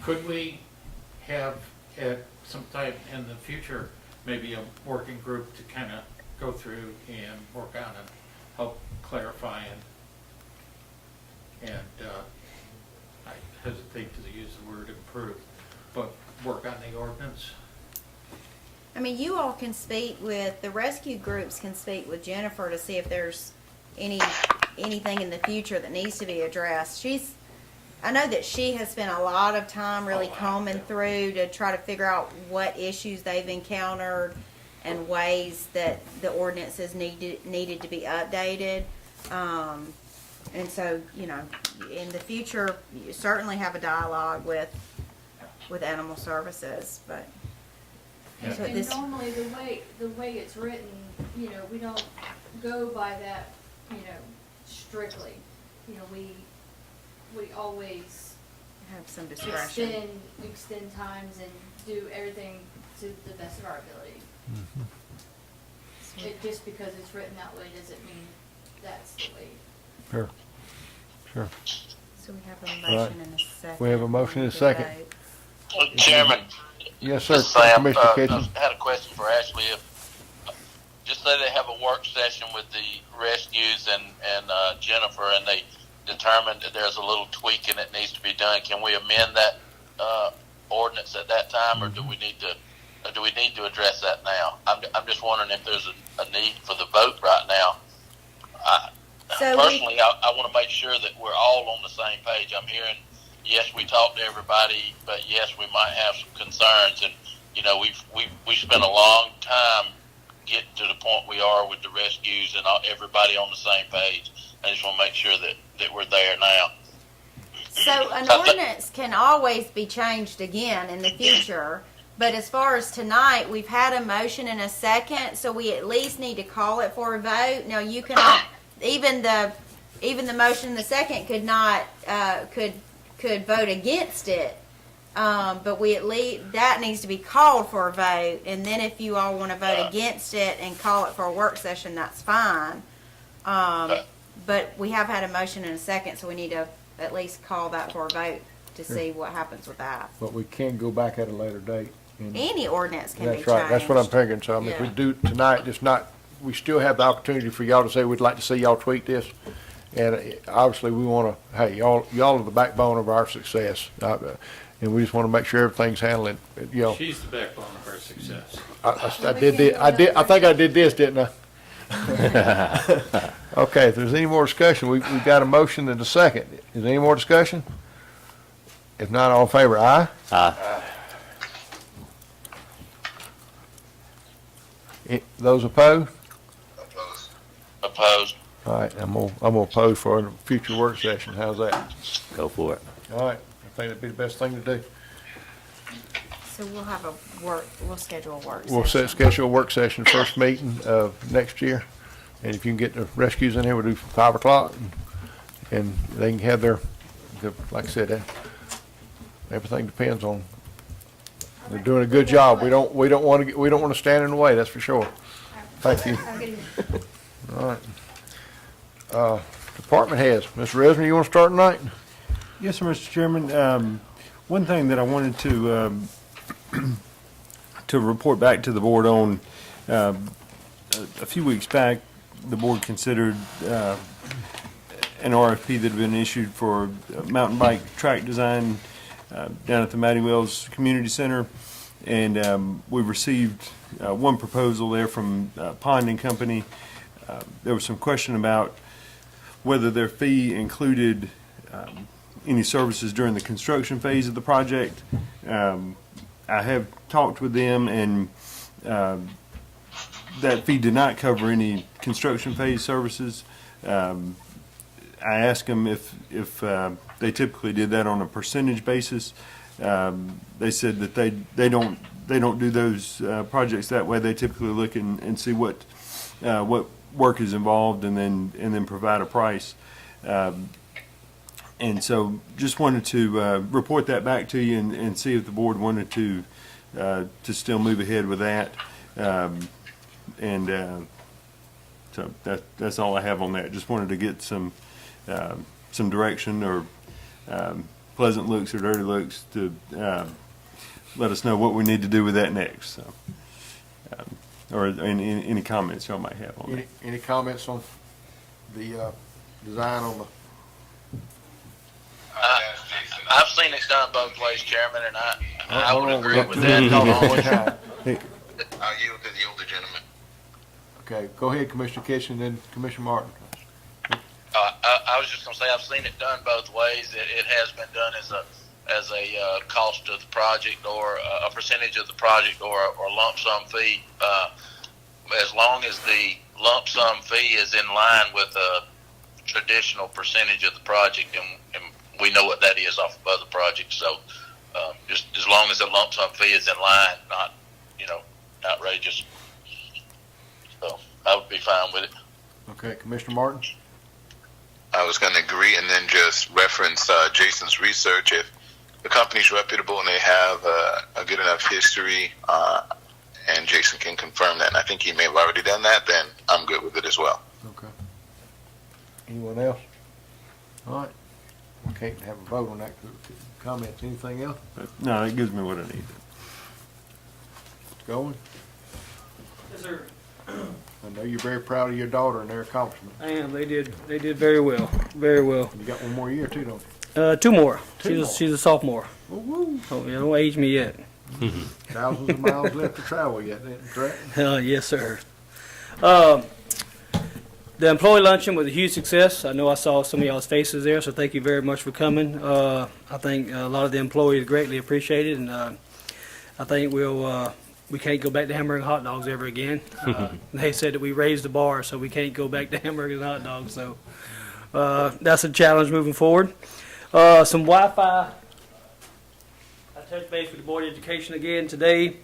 could we have at some time in the future, maybe a working group to kind of go through and work on and help clarify and I hesitate to use the word improve, but work on the ordinance? I mean, you all can speak with, the rescue groups can speak with Jennifer to see if there's anything in the future that needs to be addressed. I know that she has spent a lot of time really combing through to try to figure out what issues they've encountered and ways that the ordinances needed to be updated. And so, in the future, you certainly have a dialogue with Animal Services, but. And, So and this- normally the way it's written, we don't go by that, strictly. We always Have some discretion. extend times and do everything to the best of our ability. Just because it's written that way doesn't mean that's the way. Sure. Sure. So we have a All right. motion and a second. We have a motion and a second. Chairman. Yes, sir. This is Sam. Commissioner Kitchen. I had a question for Ashley. Just say they have a work session with the rescues and Jennifer, and they determined that there's a little tweaking that needs to be done. Can we amend that ordinance at that time, or do we need to address that now? I'm just wondering if there's a need for the vote right now. Personally, I want to make sure that we're all on the same page. I'm hearing, yes, we talked to everybody, but yes, we might have some concerns, and we spent a long time getting to the point we are with the rescues and everybody on the same page. I just want to make sure that we're there now. So an ordinance can always be changed again in the future, but as far as tonight, we've had a motion and a second, so we at least need to call it for a vote. Now, you can, even the motion and the second could not, could vote against it. But we at least, that needs to be called for a vote, and then if you all want to vote against it and call it for a work session, that's fine. But we have had a motion and a second, so we need to at least call that for a vote to see what happens with that. But we can go back at a later date. and- Any ordinance can be That's changed. right. That's what I'm figuring. So I mean, if we Yeah. do tonight, it's not, we still have the opportunity for y'all to say, we'd like to see y'all tweak this. And obviously, we want to, hey, y'all are the backbone of our success. And we just want to make sure everything's handling, She's the backbone of our success. I think I did this, didn't I? Okay, if there's any more discussion, we've got a motion and a second. Is there any more discussion? If not, all in favor, aye? Aye. Those opposed? Opposed. All right, I'm gonna pose for a future work session. How's that? Go for it. All right, I think that'd be the best thing to do. So we'll schedule a work We'll session. schedule a work session, first meeting of next year. And if you can get the rescues in here, we'll do 5 o'clock. And they can have their, like I said, everything depends on, they're doing a good job. We don't want to stand in the way, that's for sure. Thank you. All right. Department heads. Mr. Resner, you want to start tonight? Yes, sir, Mr. Chairman. One thing that I wanted to to report back to the board on, a few weeks back, the board considered an RFP that had been issued for mountain bike track design down at the Matty Wells Community Center. And we received one proposal there from Pond and Company. There was some question about whether their fee included any services during the construction phase of the project. I have talked with them, and that fee did not cover any construction phase services. I asked them if they typically did that on a percentage basis. They said that they don't do those projects that way. They typically look and see what work is involved, and then provide a price. And so just wanted to report that back to you and see if the board wanted to still move ahead with that. So that's all I have on that. Just wanted to get some direction or pleasant looks or dirty looks to let us know what we need to do with that next. So, or any comments y'all might have on that. Any comments on the design on the? I've seen it done both ways, Chairman, and I would agree with that. I'll yield to the older gentleman. Okay, go ahead, Commissioner Kitchen, then Commissioner Martin. I was just going to say I've seen it done both ways. It has been done as a cost of the project, or a percentage of the project, or a lump sum fee. As long as the lump sum fee is in line with a traditional percentage of the project, and we know what that is off of other projects. So just as long as the lump sum fee is in line, not outrageous. So I would be fine with it. Okay, Commissioner Martin. I was going to agree and then just reference Jason's research. If the company's reputable and they have a good enough history, and Jason can confirm that, and I think he may have already done that, then I'm good with it as well. Okay. Anyone else? All right. We can't have a vote on that. Comments? Anything else? No, it gives me what I need. Going? Yes, sir. I know you're very proud of your daughter and their accomplishment. I am. They did very well. Very well. You got one more year too, don't you? 2 more. Two more. She's a sophomore. Woo-woo. Oh, yeah, don't age me yet. Thousands of miles left to travel yet, correct? Yes, sir. The employee luncheon was a huge success. I know I saw some of y'all's faces there, so thank you very much for coming. I think a lot of the employees greatly appreciate it, and I think we can't go back to hamburgers and hot dogs ever again. They said that we raised the bar, so we can't go back to hamburgers and hot dogs. So that's a challenge moving forward. Some Wi-Fi. I touched base with the Board of Education again today,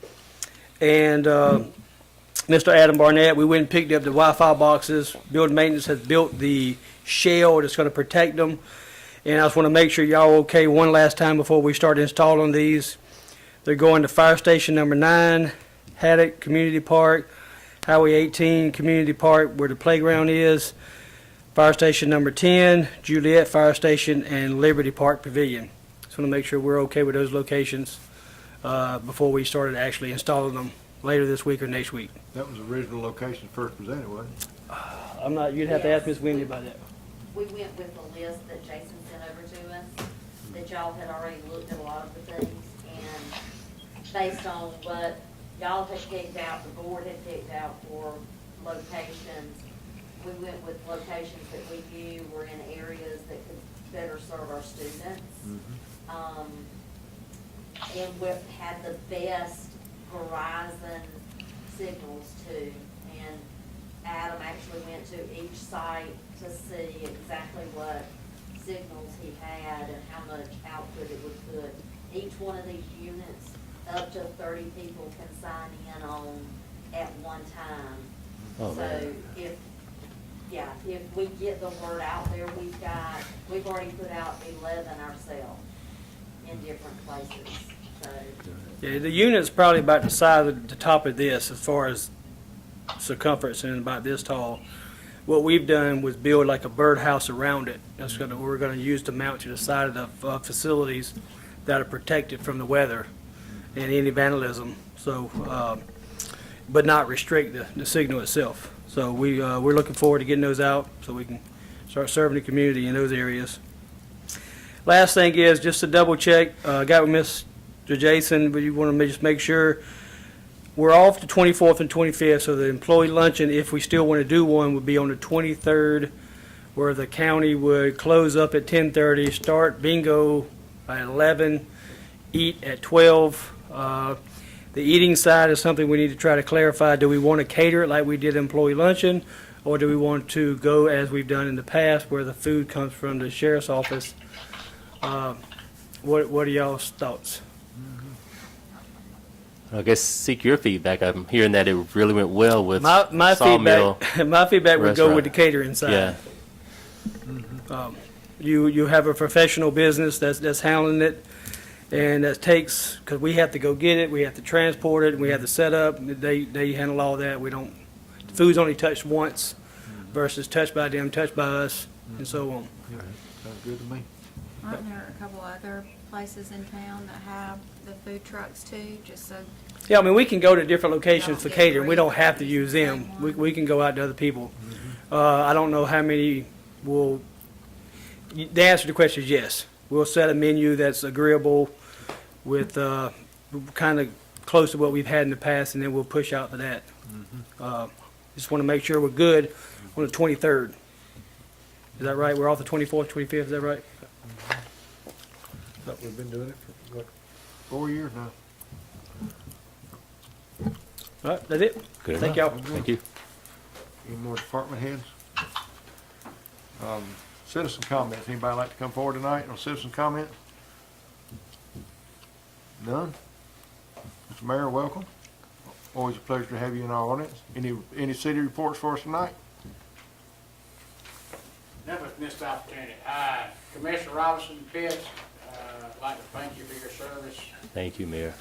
and Mr. Adam Barnett, we went and picked up the Wi-Fi boxes. Building maintenance has built the shell that's going to protect them, and I just want to make sure y'all okay one last time before we start installing these. They're going to Fire Station number 9, Haddock Community Park, Highway 18 Community Park, where the playground is, Fire Station number 10, Juliet Fire Station, and Liberty Park Pavilion. Just want to make sure we're okay with those locations before we started actually installing them later this week or next week. That was the original location first presented, wasn't it? You'd have to ask Ms. Wendy about that. We went with the list that Jason sent over to us, that y'all had already looked at a lot of the things, and based on what y'all had picked out, the board had picked out for locations, we went with locations that we knew were in areas that could better serve our students. And we had the best Verizon signals too. And Adam actually went to each site to see exactly what signals he had and how much output it would put. Each one of these units, up to 30 people can sign in on at one time. Oh, so man. if we get the word out there, we've already put out 11 ourselves in different places. So Yeah, the unit's probably about the size of the top of this as far as circumference, and about this tall. what we've done was build like a birdhouse around it. We're gonna use to mount to the side of the facilities that are protected from the weather and any vandalism. So, but not restrict the signal itself. So we're looking forward to getting those out so we can start serving the community in those areas. Last thing is just to double check. Got with Mr. Jason, but you want to just make sure we're off the 24th and 25th. So the employee luncheon, if we still want to do one, would be on the 23rd, where the county would close up at 10:30, start bingo at 11, eat at 12. The eating side is something we need to try to clarify. Do we want to cater it like we did employee luncheon, or do we want to go as we've done in the past, where the food comes from the sheriff's office? What are y'all's thoughts? I guess seek your feedback. I'm hearing that it really went well with My Sawmill. feedback, my feedback would go with the catering side. Yeah. You have a professional business that's handling it, and that takes, because we have to go get it, we have to transport it, we have to set up. They handle all that. We don't. The food's only touched once, versus touched by them, touched by us, and so on. Sounds good to me. Aren't there a couple other places in town that have the food trucks too, just so? Yeah, I mean, we can go to different locations for Don't get catering. We don't greedy. have to use them. We can go out to other people. I don't know how many will, the answer to the question is yes. We'll set a menu that's agreeable with, kind of close to what we've had in the past, and then we'll push out to that. Just want to make sure we're good on the 23rd. Is that right? We're off the 24th, 25th, is that right? But we've been doing it for, what, 4 years now? All right, that's it. Good Thank enough. y'all. Thank you. Any more department heads? Citizen comments. Anybody like to come forward tonight on citizen comments? None? Mr. Mayor, welcome. Always a pleasure to have you in our audience. Any city reports for us tonight? Never missed the opportunity. Commissioner Robinson, Pitts, I'd like to thank you for your service. Thank you, Mayor.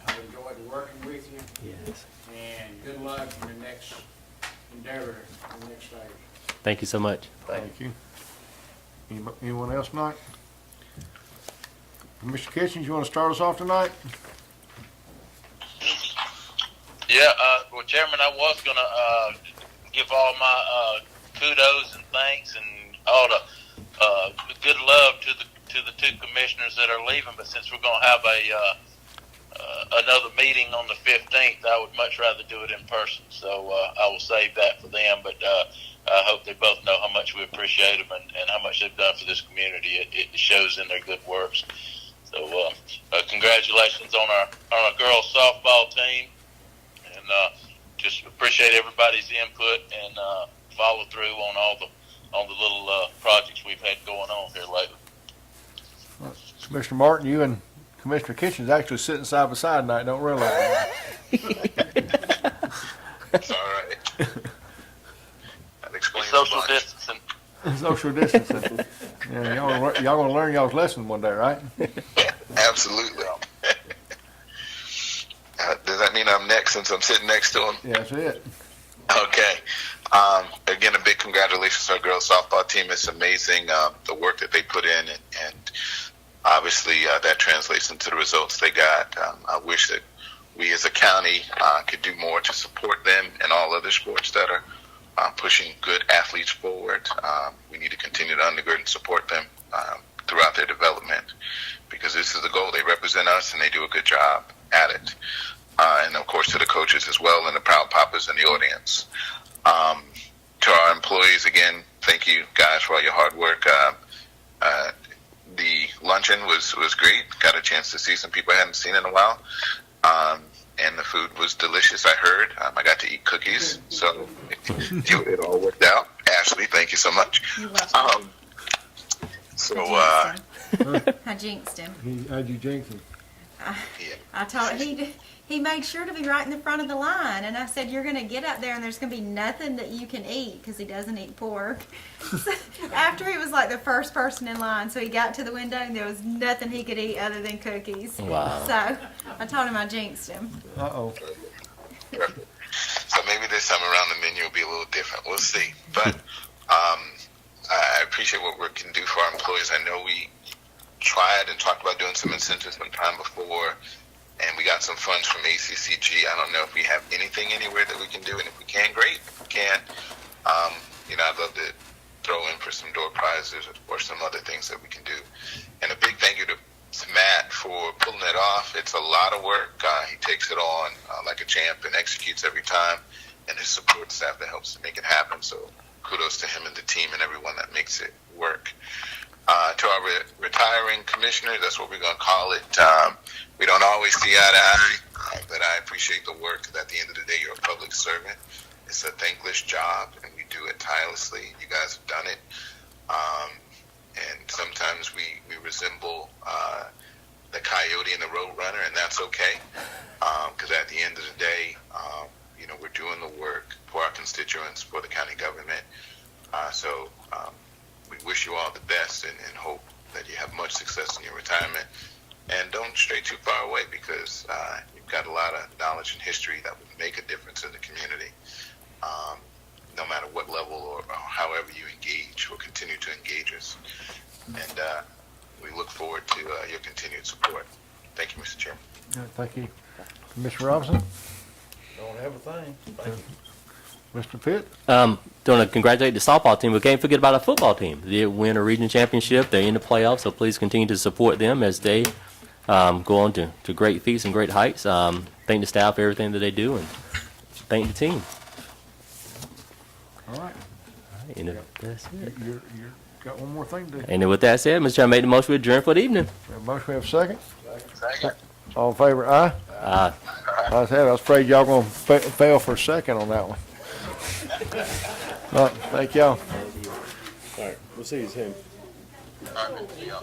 I've enjoyed working with you, Yes. and good luck in the next endeavor, in the next stage. Thank you so much. Thank you. Anyone else tonight? Mr. Kitchens, you want to start us off tonight? Yeah, well, Chairman, I was going to give all my kudos and thanks and all the good love to the two commissioners that are leaving. But since we're going to have another meeting on the 15th, I would much rather do it in person. So I will save that for them. But I hope they both know how much we appreciate them and how much they've done for this community. It shows in their good works. So congratulations on our girls softball team, and just appreciate everybody's input and follow through on all the little projects we've had going on here lately. Commissioner Martin, you and Commissioner Kitchens actually sitting side by side tonight. Don't realize it. It's all right. That explains Social a bunch. distancing. Social distancing. Yeah, y'all gonna learn y'all's lesson one day, right? Absolutely. Does that mean I'm next since I'm sitting next to him? Yeah, that's it. Okay. Again, a big congratulations to our girls softball team. It's amazing the work that they put in, and obviously that translates into the results they got. I wish that we as a county could do more to support them and all other sports that are pushing good athletes forward. We need to continue to undergird and support them throughout their development, because this is the goal. They represent us, and they do a good job at it. And, of course, to the coaches as well, and the Proud Papas in the audience. To our employees, again, thank you, guys, for all your hard work. The luncheon was great. Got a chance to see some people I hadn't seen in a while. And the food was delicious, I heard. I got to eat cookies, so it all worked out. Ashley, thank you so much. You're welcome. I jinxed him. How'd you jinx him? I told he made sure to be right in the front of the line, and I said, "You're going to get up there, and there's going to be nothing that you can eat because he doesn't eat pork." So after he was like the first person in line, so he got to the window, and there was nothing he could eat other than cookies. Wow. So I told him I jinxed him. Uh-oh. So maybe this time around the menu will be a little different. We'll see. But I appreciate what we can do for our employees. I know we tried and talked about doing some incentives some time before, and we got some funds from ACCG. I don't know if we have anything anywhere that we can do, and if we can, great. If we can, I'd love to throw in for some door prizes or some other things that we can do. And a big thank you to Matt for pulling it off. It's a lot of work. He takes it on like a champ and executes every time, and his support staff that helps to make it happen. So kudos to him and the team and everyone that makes it work. To our retiring commissioners, that's what we're going to call it. We don't always see eye to eye, but I appreciate the work, because at the end of the day, you're a public servant. It's a thankless job, and we do it tirelessly. You guys have done it. And sometimes we resemble the coyote and the road runner, and that's okay, because at the end of the day, we're doing the work for our constituents, for the county government. So we wish you all the best and hope that you have much success in your retirement. And don't stray too far away, because you've got a lot of knowledge and history that would make a difference in the community. No matter what level or however you engage or continue to engage us. And we look forward to your continued support. Thank you, Mr. Chairman. Thank you. Commissioner Robinson? Don't have a thing. Thank you. Mr. Pitt? Don't want to congratulate the softball team, but can't forget about our football team. They did win a region championship. They're in the playoffs, so please continue to support them as they go on to great feats and great heights. Thank the staff for everything that they do, and thank the team. All right. And that's it. You're got one more thing to do. And with that said, Mr. Chairman, made the motion to adjourn for the evening. We have a motion, we have a second? Second. All in favor, aye? Aye. I was afraid y'all gonna fail for a second on that one. All right, thank y'all. All right, we'll see you soon. All right, see y'all.